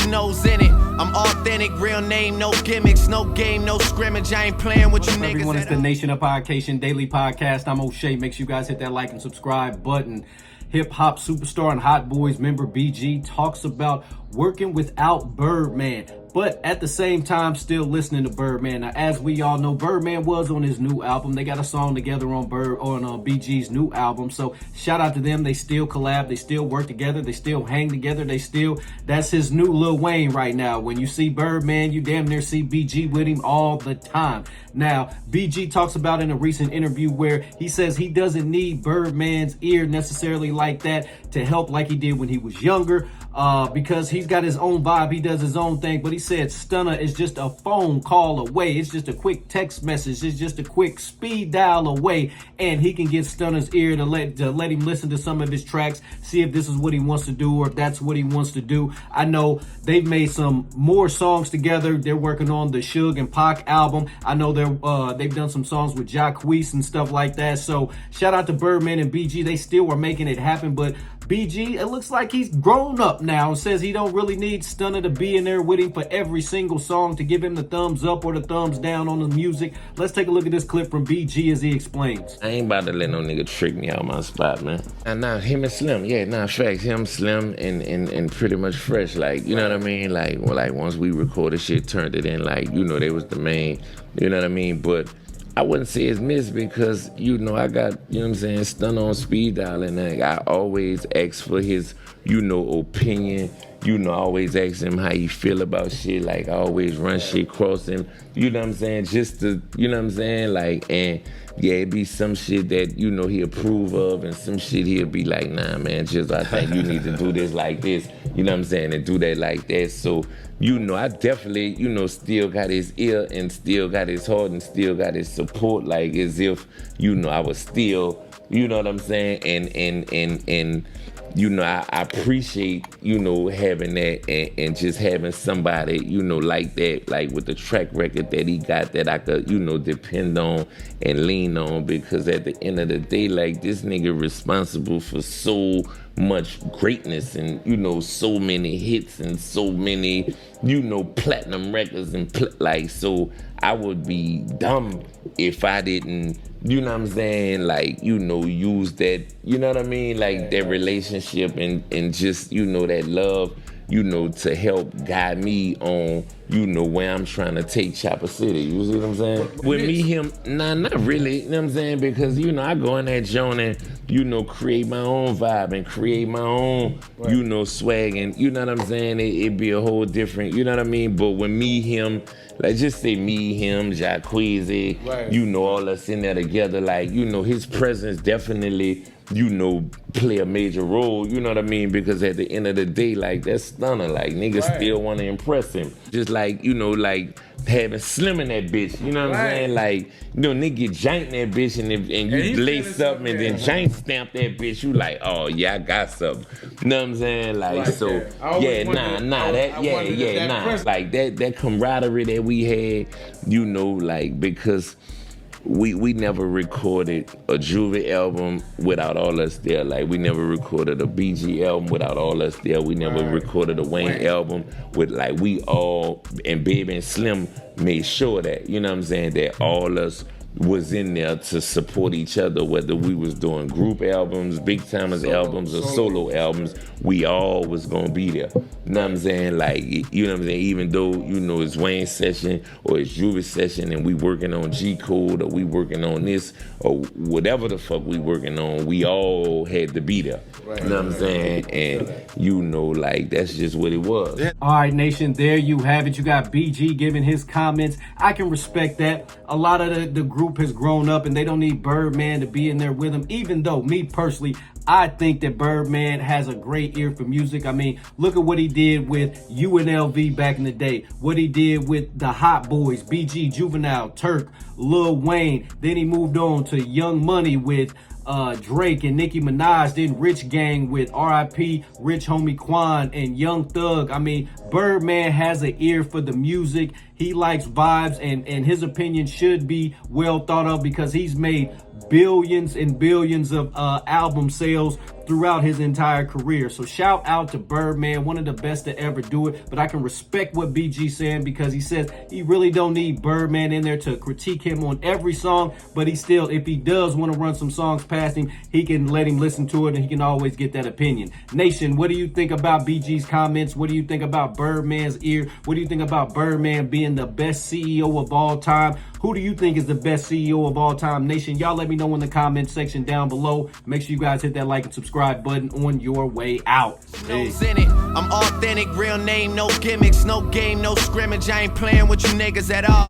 your nose in it. I'm authentic, real name, no gimmicks, no game, no scrimmage. I ain't playing with you niggas. Everyone, it's the Nation of Podcation Daily Podcast. I'm O'Shea. Make sure you guys hit that like and subscribe button. Hip hop superstar and Hot Boys member BG talks about working without Birdman, but at the same time still listening to Birdman. Now, as we all know, Birdman was on his new album. They got a song together on BG's new album. So shout out to them. They still collab. They still work together. They still hang together. That's his new Lil Wayne right now. When you see Birdman, you damn near see BG with him all the time. Now, BG talks about in a recent interview where he says he doesn't need Birdman's ear necessarily like that to help like he did when he was younger, because he's got his own vibe. He does his own thing. But he said Stunner is just a phone call away. It's just a quick text message. It's just a quick speed dial away, and he can get Stunner's ear to let him listen to some of his tracks, see if this is what he wants to do or if that's what he wants to do. I know they've made some more songs together. They're working on the Suge and Pac album. I know they've done some songs with Jacquees and stuff like that. So shout out to Birdman and BG. They still are making it happen, but BG, it looks like he's grown up now and says he don't really need Stunner to be in there with him for every single song to give him the thumbs up or the thumbs down on the music. Let's take a look at this clip from BG as he explains. I ain't about to let no nigga trick me out my spot, man. And now him and Slim, facts. Him, Slim, and pretty much Fresh, like, you know what I mean? Like once we recorded shit, turned it in, like, you know, they was the main, you know what I mean? But I wouldn't say it's missed because, you know, I got, you know what I'm saying, Stun on speed dial, and I always ask for his, you know, opinion. You know, I always ask him how he feel about shit. Like, I always run shit across him. You know what I'm saying? Just to, you know what I'm saying? Like, and yeah, it be some shit that, you know, he approve of, and some shit he'll be like, nah, man, just I think you need to do this like this. You know what I'm saying? And do that like that. So, you know, I definitely, you know, still got his ear and still got his heart and still got his support, like as if, you know, I was still, you know what I'm saying? And you know, I appreciate, you know, having that and just having somebody, you know, like that, like with the track record that he got that I could, you know, depend on and lean on, because at the end of the day, like, this nigga responsible for so much greatness and, you know, so many hits and so many, you know, platinum records and like, so I would be dumb if I didn't, you know what I'm saying, like, you know, use that, you know what I mean, like that relationship and just, you know, that love, you know, to help guide me on, you know, where I'm trying to take Chopper City. You see what I'm saying? With me, him, nah, not really, you know what I'm saying? Because, you know, I go in that joint and, you know, create my own vibe and create my own, you know, swag, and, you know what I'm saying? It'd be a whole different, you know what I mean? But when me, him, like, just say me, him, Jacquees, you know, all us in there together, like, you know, his presence definitely, you know, play a major role, you know what I mean? Because at the end of the day, like, that's Stunner. Like, niggas still want to impress him. Just like, you know, like having Slim in that bitch, you know what I'm saying? Like, you know, nigga jank that bitch and you lace something and then jank stamp that bitch, you like, oh yeah, I got something. You know what I'm saying? Like, so, yeah, like that camaraderie that we had, you know, like, because we never recorded a Juvie album without all us there. Like, we never recorded a BG album without all us there. We never recorded a Wayne album with, like, we all, and Baby and Slim made sure that, you know what I'm saying, that all us was in there to support each other, whether we was doing group albums, Big Timers albums, or solo albums, we all was gonna be there. You know what I'm saying? Like, you know what I'm saying? Even though, you know, it's Wayne's session or it's Juvie's session and we working on G Code or we working on this or whatever the fuck we working on, we all had to be there. You know what I'm saying? And, you know, like, that's just what it was. All right, Nation, there you have it. You got BG giving his comments. I can respect that. A lot of the group has grown up and they don't need Birdman to be in there with them, even though, me personally, I think that Birdman has a great ear for music. I mean, look at what he did with UNLV back in the day. What he did with the Hot Boys, BG, Juvenile, Turk, Lil Wayne. Then he moved on to Young Money with Drake and Nicki Minaj, then Rich Gang with R.I.P. Rich Homie Quan and Young Thug. I mean, Birdman has an ear for the music. He likes vibes, and his opinion should be well thought of because he's made billions and billions of album sales throughout his entire career. So shout out to Birdman, one of the best to ever do it. But I can respect what BG's saying because he says he really don't need Birdman in there to critique him on every song. But he still, if he does want to run some songs past him, he can let him listen to it and he can always get that opinion. Nation, what do you think about BG's comments? What do you think about Birdman's ear? What do you think about Birdman being the best CEO of all time? Who do you think is the best CEO of all time? Nation, y'all let me know in the comment section down below. Make sure you guys hit that like and subscribe button on your way out. Peace. In it. I'm authentic, real name, no gimmicks, no game, no scrimmage. I ain't playing with you niggas at all.